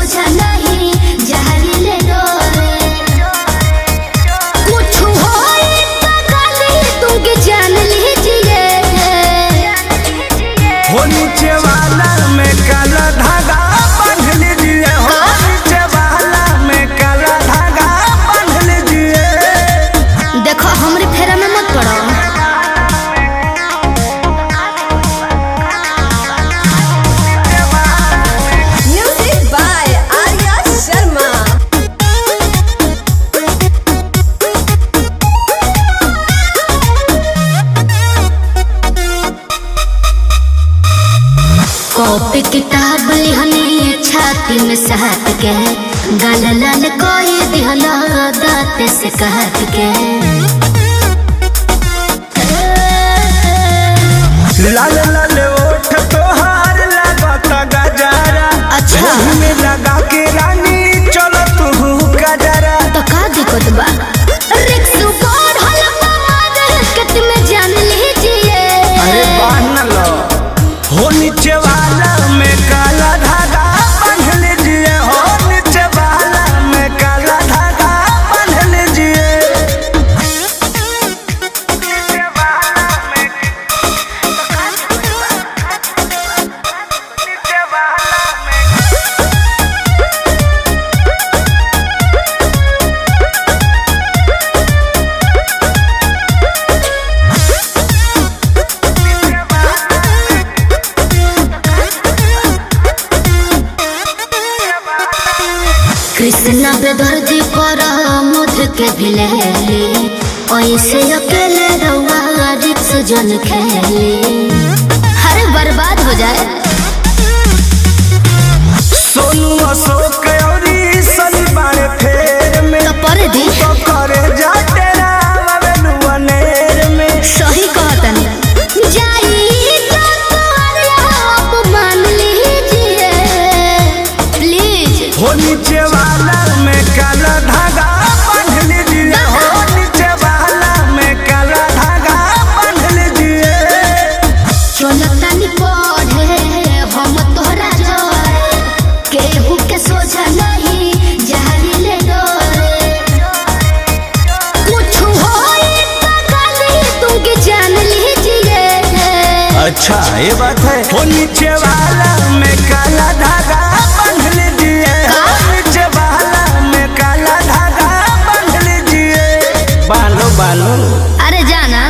सोचा नहीं जहरीले डोरे कुछ होए तो गाली दूंगी जान लीजिए हो नीचे वाला में काला धागा बांध लीजिए हो नीचे वाला में काला धागा बांध लीजिए। देखो हमरे फेरा में मत पड़ो। कॉपी किताब लिहनी छाती में सहत के गाल लाल कोई दिहला दांत से कहत के लाल लाल ओठ तोहार लागत गजरा अच्छा में लगा के रानी चलो तू गजरा तो का दिक्कत बा रिक्स बढ़ल मार्केट में जान लीजिए। अरे बांध लो हो नीचे वाला में काला धागा बांध लीजिए हो नीचे वाला में काला धागा बांध लीजिए। कृष्णा बेदर्दी पर मुझ के भिलेली ऐसे अकेले रहुआ रिक्स जन खेली हर बर्बाद हो जाए। सोनू अशोक औरी सनी बाड़े फेर में तो पर दी तो करे जा तेरा वेलुआ नेर में सही कहतन जाई तो आप मान लीजिए प्लीज। हो नीचे वाला में काला धागा बांध लीजिए हो नीचे वाला में काला धागा बांध लीजिए। चलतनी पढ़े हम तोहरा जोरे केहू के सोचा नहीं जहरीले डोरे कुछ होए तो गाली दूंगी जान लीजिए। अच्छा ये बात है हो नीचे वाला में काला धागा बांध लीजिए हो नीचे वाला में काला धागा बांध लीजिए। बालो बालो अरे जाना